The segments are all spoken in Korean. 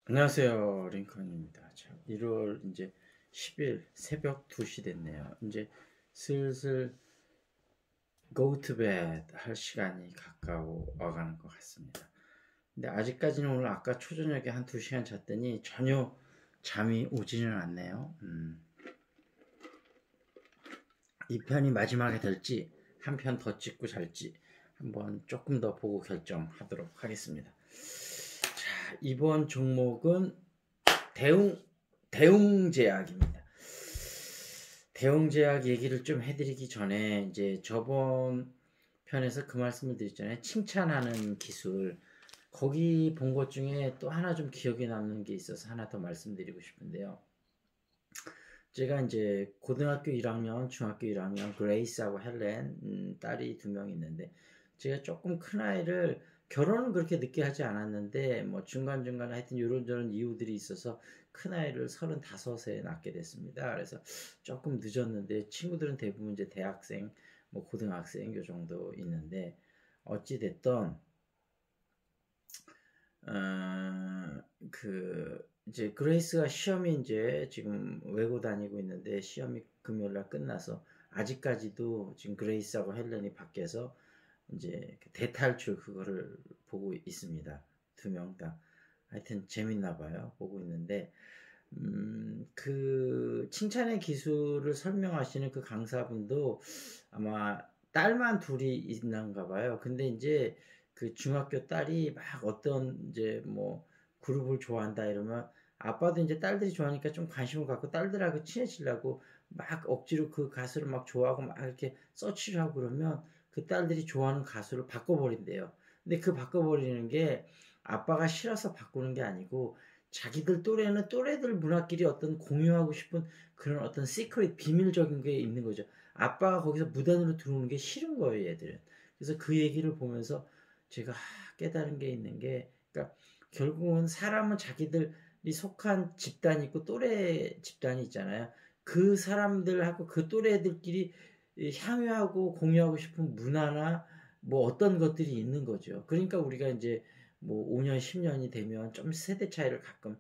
안녕하세요. 링컨입니다. 자, 1월 이제 10일 새벽 2시 됐네요. 이제 슬슬 go to bed 할 시간이 가까워 와가는 것 같습니다. 근데 아직까지는 오늘 아까 초저녁에 한 2시간 잤더니 전혀 잠이 오지는 않네요. 이 편이 마지막에 될지 한 편 더 찍고 잘지 한번 조금 더 보고 결정하도록 하겠습니다. 자, 이번 종목은 대웅제약입니다. 대웅제약 얘기를 좀 해드리기 전에 이제 저번 편에서 그 말씀을 드렸잖아요. 칭찬하는 기술. 거기 본 것 중에 또 하나 좀 기억에 남는 게 있어서 하나 더 말씀드리고 싶은데요. 제가 이제 고등학교 1학년, 중학교 1학년 그레이스하고 헬렌 딸이 2명 있는데 제가 조금 큰 아이를 결혼은 그렇게 늦게 하지 않았는데 뭐 중간중간 하여튼 이런저런 이유들이 있어서 큰 아이를 35세 낳게 됐습니다. 그래서 조금 늦었는데 친구들은 대부분 이제 대학생, 뭐 고등학생 요 정도 있는데 어찌 됐던 이제 그레이스가 시험이 이제 지금 외고 다니고 있는데 시험이 금요일날 끝나서 아직까지도 지금 그레이스하고 헬렌이 밖에서 이제 대탈출 그거를 보고 있습니다. 2명 다. 하여튼 재밌나 봐요. 보고 있는데 그 칭찬의 기술을 설명하시는 그 강사분도 아마 딸만 둘이 있는가 봐요. 근데 이제 그 중학교 딸이 막 어떤 이제 뭐 그룹을 좋아한다 이러면 아빠도 이제 딸들이 좋아하니까 좀 관심을 갖고 딸들하고 친해지려고 막 억지로 그 가수를 막 좋아하고 막 이렇게 서치를 하고 그러면 그 딸들이 좋아하는 가수를 바꿔버린대요. 근데 그 바꿔버리는 게 아빠가 싫어서 바꾸는 게 아니고 자기들 또래는 또래들 문화끼리 어떤 공유하고 싶은 그런 어떤 시크릿 비밀적인 게 있는 거죠. 아빠가 거기서 무단으로 들어오는 게 싫은 거예요, 얘들은. 그래서 그 얘기를 보면서 제가 깨달은 게 있는 게, 그러니까 결국은 사람은 자기들이 속한 집단이 있고 또래 집단이 있잖아요. 그 사람들하고 그 또래들끼리 향유하고 공유하고 싶은 문화나 뭐 어떤 것들이 있는 거죠. 그러니까 우리가 이제 뭐 5년, 10년이 되면 좀 세대 차이를 가끔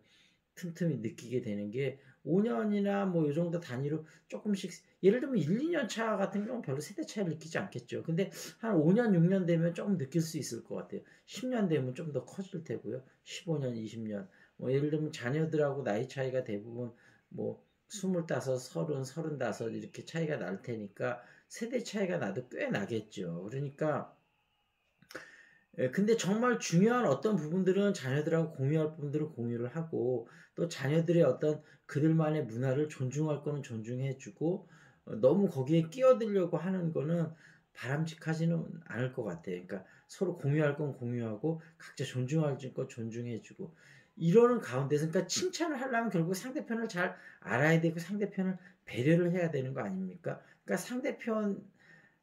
틈틈이 느끼게 되는 게 5년이나 뭐 이 정도 단위로 조금씩 예를 들면 1, 2년 차 같은 경우는 별로 세대 차이를 느끼지 않겠죠. 근데 한 5년, 6년 되면 조금 느낄 수 있을 것 같아요. 10년 되면 좀 더 커질 테고요. 15년, 20년. 뭐 예를 들면 자녀들하고 나이 차이가 대부분 뭐 25, 30, 35 이렇게 차이가 날 테니까 세대 차이가 나도 꽤 나겠죠. 그러니까 근데 정말 중요한 어떤 부분들은 자녀들하고 공유할 부분들은 공유를 하고 또 자녀들의 어떤 그들만의 문화를 존중할 거는 존중해주고 너무 거기에 끼어들려고 하는 거는 바람직하지는 않을 것 같아요. 그러니까 서로 공유할 건 공유하고 각자 존중할 건 존중해주고 이러는 가운데서 그러니까 칭찬을 하려면 결국 상대편을 잘 알아야 되고 상대편을 배려를 해야 되는 거 아닙니까? 그러니까 상대편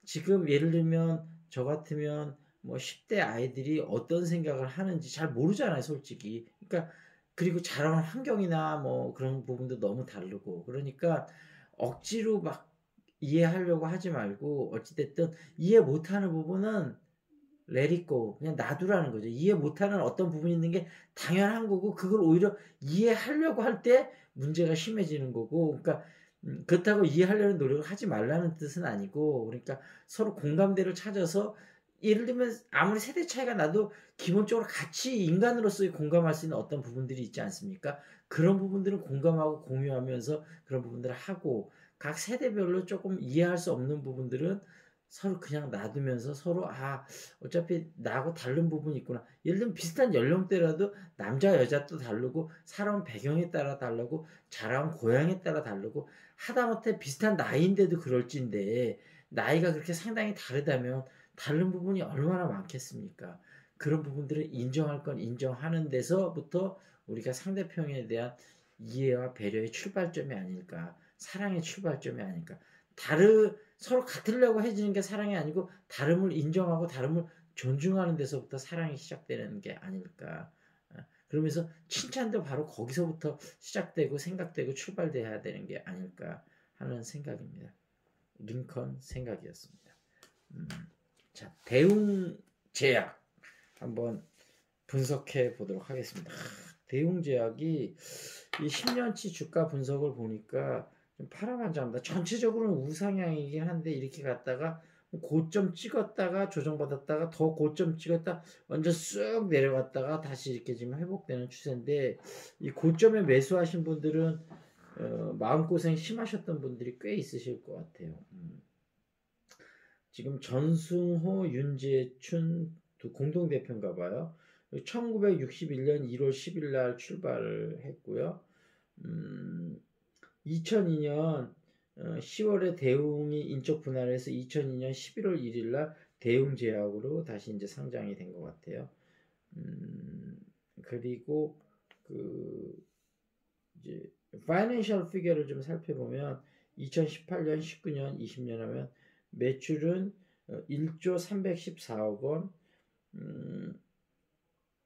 지금 예를 들면 저 같으면 뭐 10대 아이들이 어떤 생각을 하는지 잘 모르잖아요, 솔직히. 그러니까 그리고 자라는 환경이나 뭐 그런 부분도 너무 다르고 그러니까 억지로 막 이해하려고 하지 말고 어찌됐든 이해 못하는 부분은 let it go. 그냥 놔두라는 거죠. 이해 못하는 어떤 부분이 있는 게 당연한 거고, 그걸 오히려 이해하려고 할 때 문제가 심해지는 거고, 그러니까, 그렇다고 이해하려는 노력을 하지 말라는 뜻은 아니고, 그러니까 서로 공감대를 찾아서, 예를 들면 아무리 세대 차이가 나도 기본적으로 같이 인간으로서의 공감할 수 있는 어떤 부분들이 있지 않습니까? 그런 부분들은 공감하고 공유하면서 그런 부분들을 하고, 각 세대별로 조금 이해할 수 없는 부분들은 서로 그냥 놔두면서 서로 어차피 나하고 다른 부분이 있구나. 예를 들면 비슷한 연령대라도 남자 여자 도 다르고 살아온 배경에 따라 다르고 자라온 고향에 따라 다르고 하다못해 비슷한 나이인데도 그럴진데 나이가 그렇게 상당히 다르다면 다른 부분이 얼마나 많겠습니까? 그런 부분들을 인정할 건 인정하는 데서부터 우리가 상대편에 대한 이해와 배려의 출발점이 아닐까, 사랑의 출발점이 아닐까. 서로 같으려고 해지는 게 사랑이 아니고 다름을 인정하고 다름을 존중하는 데서부터 사랑이 시작되는 게 아닐까. 그러면서 칭찬도 바로 거기서부터 시작되고 생각되고 출발돼야 되는 게 아닐까 하는 생각입니다. 링컨 생각이었습니다. 자, 대웅제약 한번 분석해 보도록 하겠습니다. 대웅제약이 이 10년치 주가 분석을 보니까 좀 파란만장합니다. 전체적으로는 우상향이긴 한데 이렇게 갔다가 고점 찍었다가 조정받았다가 더 고점 찍었다 완전 쑥 내려갔다가 다시 이렇게 지금 회복되는 추세인데 이 고점에 매수하신 분들은 마음고생 심하셨던 분들이 꽤 있으실 것 같아요. 지금 전승호, 윤재춘 두 공동대표인가 봐요. 1961년 1월 10일 날 출발을 했고요. 2002년 10월에 대웅이 인적 분할을 해서 2002년 11월 1일 날 대웅제약으로 다시 이제 상장이 된 것 같아요. 그리고 그 이제 파이낸셜 피겨를 좀 살펴보면 2018년, 19년, 20년 하면 매출은 1조 314억 원,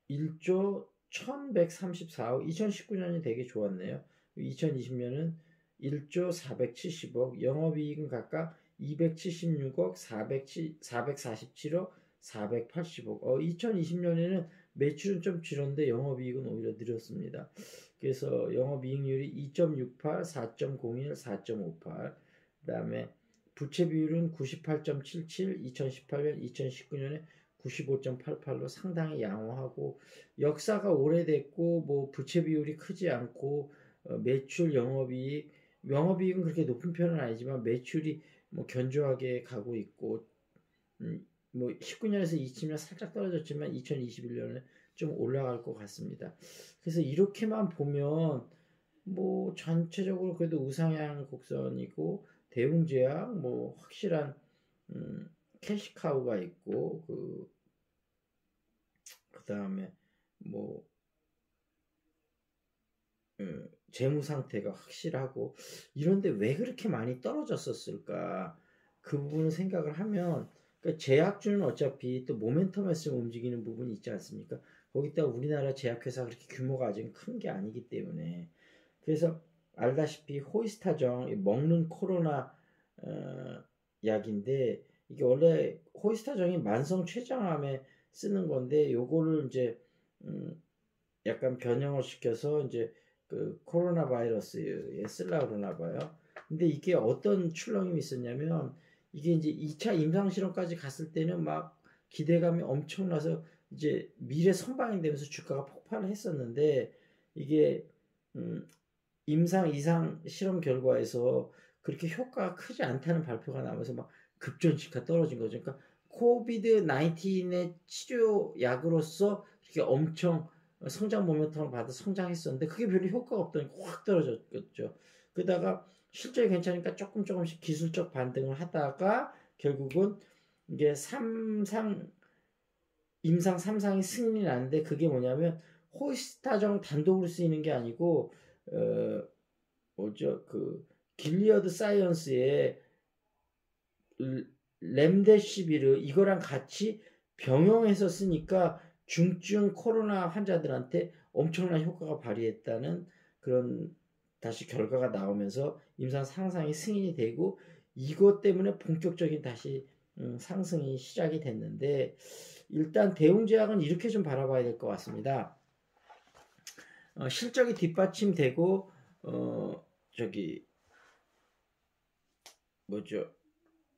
1조 1134억, 2019년이 되게 좋았네요. 2020년은 1조 470억, 영업이익은 각각 276억, 447억, 480억. 2020년에는 매출은 좀 줄었는데 영업이익은 오히려 늘었습니다. 그래서 영업이익률이 2.68, 4.01, 4.58. 그 다음에 부채 비율은 98.77, 2018년, 2019년에 95.88로 상당히 양호하고 역사가 오래됐고 뭐 부채 비율이 크지 않고 매출 영업이익은 그렇게 높은 편은 아니지만 매출이 뭐 견조하게 가고 있고 뭐 19년에서 20년 살짝 떨어졌지만 2021년에 좀 올라갈 것 같습니다. 그래서 이렇게만 보면 뭐 전체적으로 그래도 우상향 곡선이고 대웅제약 뭐 확실한 캐시카우가 있고 그 다음에 뭐 재무 상태가 확실하고 이런데 왜 그렇게 많이 떨어졌었을까 그 부분을 생각을 하면 그러니까 제약주는 어차피 또 모멘텀에서 움직이는 부분이 있지 않습니까? 거기다가 우리나라 제약회사 그렇게 규모가 아직 큰 게 아니기 때문에 그래서 알다시피 호이스타정 먹는 코로나 약인데 이게 원래 호이스타정이 만성 췌장암에 쓰는 건데 요거를 이제 약간 변형을 시켜서 이제 그 코로나 바이러스에 쓰려고 그러나 봐요. 근데 이게 어떤 출렁임이 있었냐면 이게 이제 2차 임상 실험까지 갔을 때는 막 기대감이 엄청나서 이제 미래 선방이 되면서 주가가 폭발을 했었는데 이게 임상 이상 실험 결과에서 그렇게 효과가 크지 않다는 발표가 나면서 막 급전시가 떨어진 거죠. 그러니까 코비드 19의 치료약으로서 이렇게 엄청 성장 모멘텀을 받아 성장했었는데 그게 별로 효과가 없더니 확 떨어졌죠. 그러다가 실적이 괜찮으니까 조금씩 기술적 반등을 하다가 결국은 이게 임상 3상이 승인이 났는데 그게 뭐냐면 호스타정 단독으로 쓰이는 게 아니고 길리어드 사이언스의 렘데시비르 이거랑 같이 병용해서 쓰니까 중증 코로나 환자들한테 엄청난 효과가 발휘했다는 그런 다시 결과가 나오면서 임상 상상이 승인이 되고 이것 때문에 본격적인 다시 상승이 시작이 됐는데 일단 대웅제약은 이렇게 좀 바라봐야 될 것 같습니다. 실적이 뒷받침되고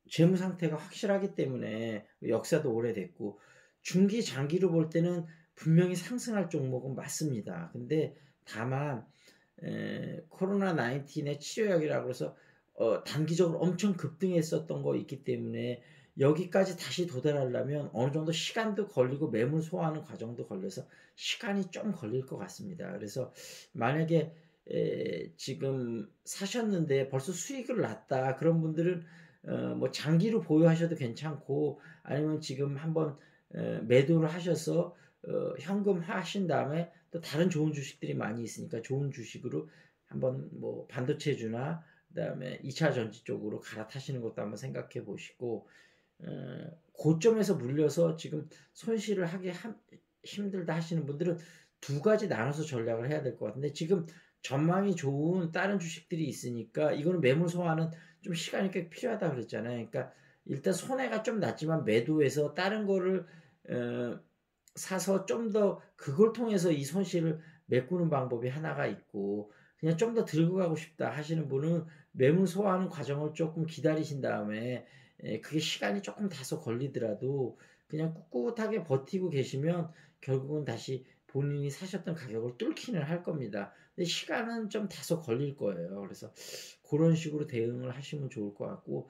재무 상태가 확실하기 때문에 역사도 오래됐고 중기 장기로 볼 때는 분명히 상승할 종목은 맞습니다. 근데 다만 코로나 19의 치료약이라고 해서 단기적으로 엄청 급등했었던 거 있기 때문에 여기까지 다시 도달하려면 어느 정도 시간도 걸리고 매물 소화하는 과정도 걸려서 시간이 좀 걸릴 것 같습니다. 그래서 만약에 지금 사셨는데 벌써 수익을 났다 그런 분들은 뭐 장기로 보유하셔도 괜찮고 아니면 지금 한번 매도를 하셔서 현금화 하신 다음에 또 다른 좋은 주식들이 많이 있으니까 좋은 주식으로 한번 뭐 반도체주나 그다음에 2차 전지 쪽으로 갈아타시는 것도 한번 생각해 보시고 고점에서 물려서 지금 손실을 하기 힘들다 하시는 분들은 두 가지 나눠서 전략을 해야 될 것 같은데 지금 전망이 좋은 다른 주식들이 있으니까 이거는 매물 소화는 좀 시간이 꽤 필요하다 그랬잖아요. 그러니까 일단 손해가 좀 났지만 매도해서 다른 거를 사서 좀 더 그걸 통해서 이 손실을 메꾸는 방법이 하나가 있고, 그냥 좀 더 들고 가고 싶다 하시는 분은 매물 소화하는 과정을 조금 기다리신 다음에 그게 시간이 조금 다소 걸리더라도 그냥 꿋꿋하게 버티고 계시면 결국은 다시 본인이 사셨던 가격을 뚫기는 할 겁니다. 근데 시간은 좀 다소 걸릴 거예요. 그래서 그런 식으로 대응을 하시면 좋을 것 같고,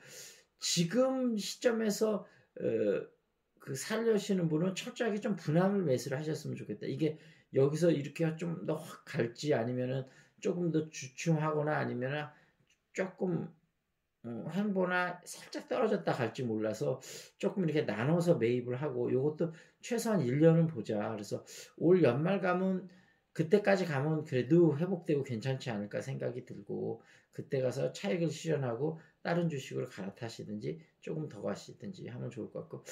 지금 시점에서 그 살려시는 분은 철저하게 좀 분할 매수를 하셨으면 좋겠다. 이게 여기서 이렇게 좀 더 확 갈지 아니면은 조금 더 주춤하거나 아니면은 조금 횡보나 살짝 떨어졌다 갈지 몰라서 조금 이렇게 나눠서 매입을 하고, 요것도 최소한 1년은 보자. 그래서 올 연말 가면, 그때까지 가면 그래도 회복되고 괜찮지 않을까 생각이 들고, 그때 가서 차익을 실현하고 다른 주식으로 갈아타시든지 조금 더 가시든지 하면 좋을 것 같고,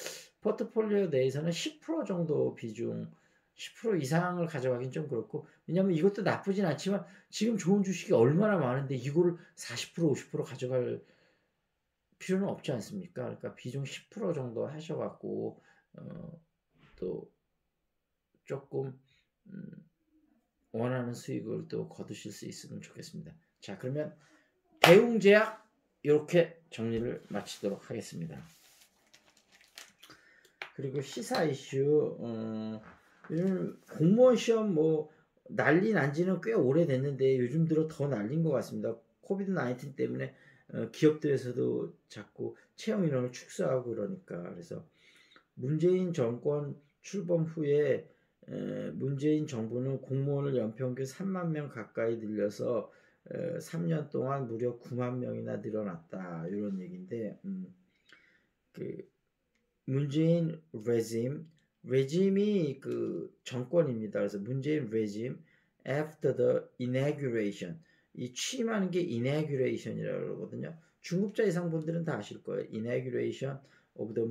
포트폴리오 내에서는 10% 정도 비중, 10% 이상을 가져가긴 좀 그렇고, 왜냐면 이것도 나쁘진 않지만 지금 좋은 주식이 얼마나 많은데 이거를 40% 50% 가져갈 필요는 없지 않습니까? 그러니까 비중 10% 정도 하셔갖고 또 조금 원하는 수익을 또 거두실 수 있으면 좋겠습니다. 자, 그러면 대웅제약 이렇게 정리를 마치도록 하겠습니다. 그리고 시사 이슈, 요즘 공무원 시험 뭐 난리 난 지는 꽤 오래됐는데 요즘 들어 더 난린 것 같습니다. 코비드 19 때문에 기업들에서도 자꾸 채용 인원을 축소하고 그러니까. 그래서 문재인 정권 출범 후에 문재인 정부는 공무원을 연평균 3만 명 가까이 늘려서 3년 동안 무려 9만 명이나 늘어났다, 이런 얘기인데, 그 문재인 레짐이 그 정권입니다. 그래서 문재인 레짐 after the inauguration, 이 취임하는 게 inauguration이라고 그러거든요. 중급자 이상 분들은 다 아실 거예요. inauguration of the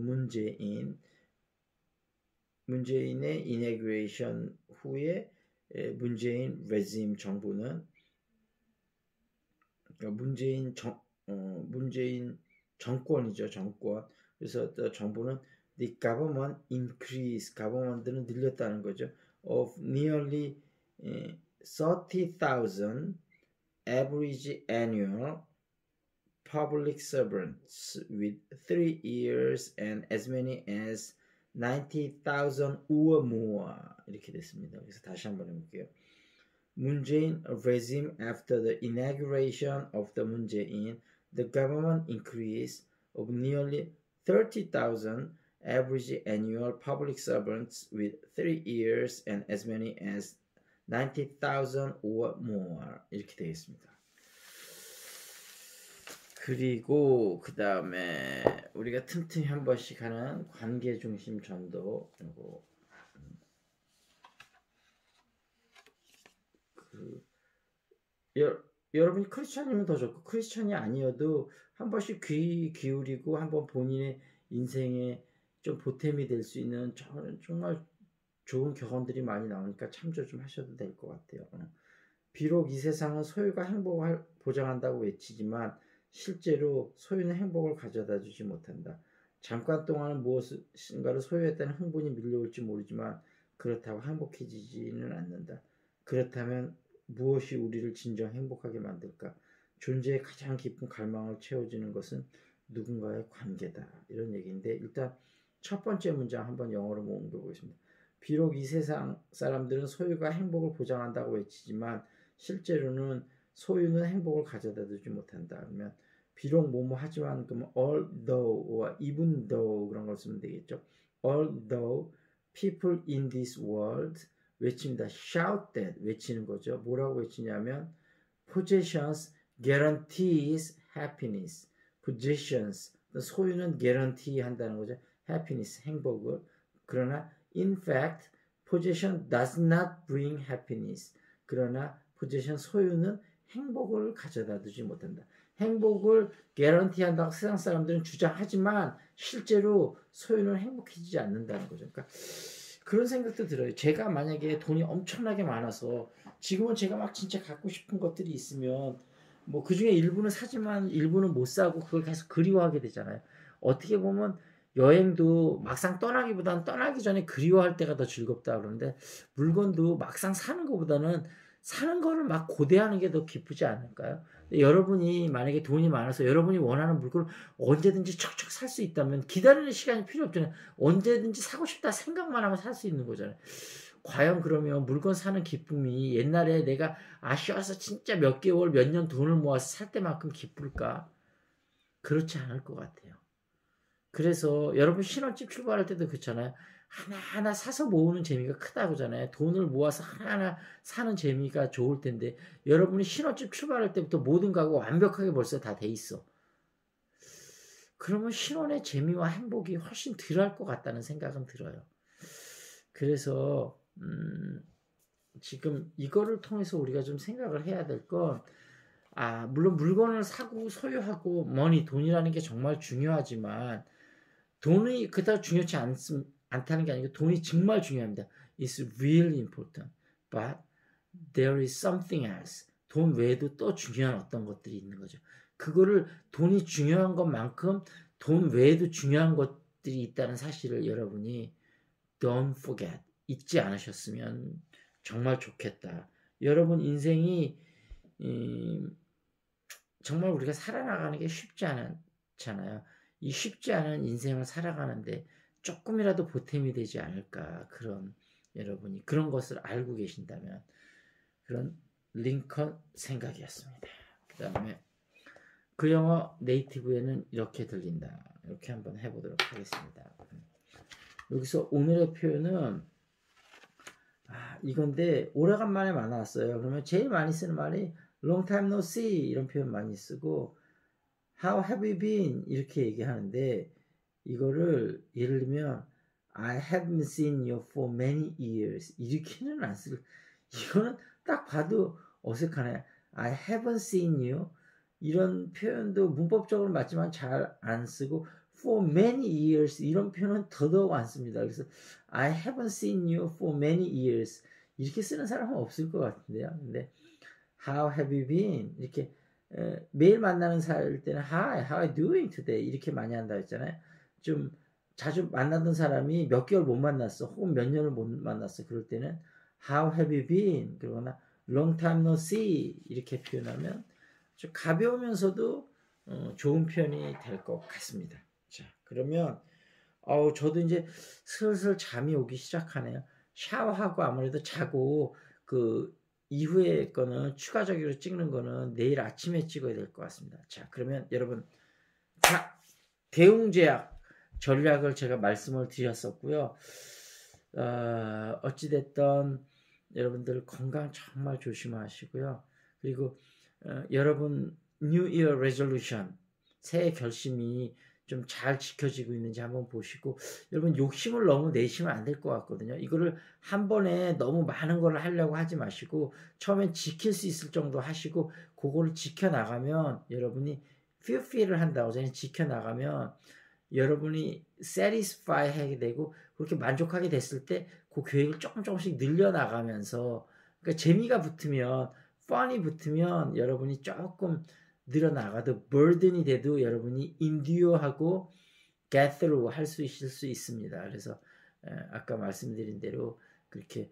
문재인의 inauguration 후에 문재인 레짐 정부는, 그러니까 문재인 정권이죠, 정권. 그래서 정부는 the government increase, government는 늘렸다는 거죠, of nearly 30,000 average annual public servants with 3 years and as many as 90,000 or more, 이렇게 됐습니다. 그래서 다시 한번 해볼게요. Moon-jae regime after the inauguration of the Moon Jae-in, the government increase of nearly 30,000 average annual public servants with 3 years and as many as 90,000 or more, 이렇게 되어 있습니다. 그리고 그 다음에 우리가 틈틈이 한 번씩 하는 관계 중심 전도, 그리고 여러분이 크리스천이면 더 좋고, 크리스천이 아니어도 한 번씩 귀 기울이고 한번 본인의 인생에 좀 보탬이 될 수 있는 정말 좋은 경험들이 많이 나오니까 참조 좀 하셔도 될 것 같아요. 비록 이 세상은 소유가 행복을 보장한다고 외치지만 실제로 소유는 행복을 가져다 주지 못한다. 잠깐 동안은 무엇인가를 소유했다는 흥분이 밀려올지 모르지만 그렇다고 행복해지지는 않는다. 그렇다면 무엇이 우리를 진정 행복하게 만들까? 존재의 가장 깊은 갈망을 채워주는 것은 누군가의 관계다, 이런 얘기인데, 일단 첫 번째 문장 한번 영어로 옮겨보겠습니다. 비록 이 세상 사람들은 소유가 행복을 보장한다고 외치지만 실제로는 소유는 행복을 가져다 주지 못한다. 그러면 비록 뭐뭐 하지만, 그러면 although, even though 그런 걸 쓰면 되겠죠. Although people in this world, 외칩니다. shout that, 외치는 거죠. 뭐라고 외치냐면 possessions guarantees happiness. possessions, 소유는 guarantee 한다는 거죠. happiness, 행복을. 그러나 in fact possession does not bring happiness. 그러나 possession, 소유는 행복을 가져다 주지 못한다. 행복을 guarantee 한다고 세상 사람들은 주장하지만 실제로 소유는 행복해지지 않는다는 거죠. 그러니까 그런 생각도 들어요. 제가 만약에 돈이 엄청나게 많아서 지금은 제가 막 진짜 갖고 싶은 것들이 있으면 뭐 그중에 일부는 사지만 일부는 못 사고 그걸 계속 그리워하게 되잖아요. 어떻게 보면 여행도 막상 떠나기보다는 떠나기 전에 그리워할 때가 더 즐겁다 그러는데 물건도 막상 사는 것보다는 사는 거를 막 고대하는 게 더 기쁘지 않을까요? 여러분이 만약에 돈이 많아서 여러분이 원하는 물건을 언제든지 척척 살 수 있다면 기다리는 시간이 필요 없잖아요. 언제든지 사고 싶다 생각만 하면 살 수 있는 거잖아요. 과연 그러면 물건 사는 기쁨이 옛날에 내가 아쉬워서 진짜 몇 개월, 몇 년 돈을 모아서 살 때만큼 기쁠까? 그렇지 않을 것 같아요. 그래서 여러분 신혼집 출발할 때도 그렇잖아요. 하나하나 사서 모으는 재미가 크다고잖아요. 돈을 모아서 하나하나 사는 재미가 좋을 텐데 여러분이 신혼집 출발할 때부터 모든 가구 완벽하게 벌써 다 돼 있어. 그러면 신혼의 재미와 행복이 훨씬 덜할 것 같다는 생각은 들어요. 그래서 지금 이거를 통해서 우리가 좀 생각을 해야 될 건 물론 물건을 사고 소유하고 돈이라는 게 정말 중요하지만 돈이 그닥 중요치 않다는 게 아니고 돈이 정말 중요합니다. It's really important. But there is something else. 돈 외에도 또 중요한 어떤 것들이 있는 거죠. 그거를 돈이 중요한 것만큼 돈 외에도 중요한 것들이 있다는 사실을 여러분이 don't forget. 잊지 않으셨으면 정말 좋겠다. 여러분 인생이 정말 우리가 살아나가는 게 쉽지 않잖아요. 이 쉽지 않은 인생을 살아가는데 조금이라도 보탬이 되지 않을까 그런 여러분이 그런 것을 알고 계신다면 그런 링컨 생각이었습니다. 그 다음에 그 영어 네이티브에는 이렇게 들린다. 이렇게 한번 해보도록 하겠습니다. 여기서 오늘의 표현은 이건데 오래간만에 만났어요. 그러면 제일 많이 쓰는 말이 long time no see 이런 표현 많이 쓰고 how have you been 이렇게 얘기하는데 이거를 예를 들면 I haven't seen you for many years 이렇게는 안 쓰고 이거는 딱 봐도 어색하네. I haven't seen you 이런 표현도 문법적으로 맞지만 잘 안 쓰고 for many years 이런 표현은 더더욱 안 씁니다. 그래서 I haven't seen you for many years 이렇게 쓰는 사람은 없을 것 같은데요. 근데 How have you been? 이렇게 매일 만나는 사람일 때는 Hi, how are you doing today? 이렇게 많이 한다 했잖아요. 좀 자주 만나던 사람이 몇 개월 못 만났어. 혹은 몇 년을 못 만났어. 그럴 때는 How have you been? 그러거나 Long time no see 이렇게 표현하면 좀 가벼우면서도 좋은 표현이 될 것 같습니다. 자, 그러면 저도 이제 슬슬 잠이 오기 시작하네요. 샤워하고 아무래도 자고 그 이후에 거는 추가적으로 찍는 거는 내일 아침에 찍어야 될 것 같습니다. 자, 그러면 여러분 대웅제약 전략을 제가 말씀을 드렸었고요. 어찌됐든 여러분들 건강 정말 조심하시고요. 그리고 여러분 New Year Resolution 새해 결심이 좀 잘 지켜지고 있는지 한번 보시고 여러분 욕심을 너무 내시면 안 될 것 같거든요. 이거를 한 번에 너무 많은 걸 하려고 하지 마시고 처음엔 지킬 수 있을 정도 하시고 그거를 지켜나가면 여러분이 fulfill을 한다고 저는 지켜나가면 여러분이 satisfy 하게 되고 그렇게 만족하게 됐을 때 그 계획을 조금씩 늘려나가면서 그러니까 재미가 붙으면 fun이 붙으면 여러분이 조금 늘어나가도 burden이 돼도 여러분이 endure하고 get through 할 수 있을 수 있습니다. 그래서 아까 말씀드린 대로 그렇게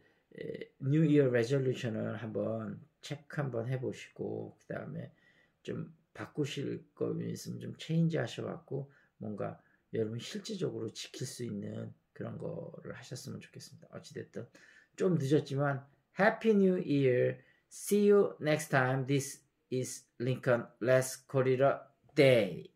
New Year Resolution을 한번 체크 한번 해보시고 그 다음에 좀 바꾸실 거 있으면 좀 체인지 하셔갖고 뭔가 여러분 실질적으로 지킬 수 있는 그런 거를 하셨으면 좋겠습니다. 어찌됐든 좀 늦었지만 Happy New Year. See you next time. This is Lincoln. Let's call it a day.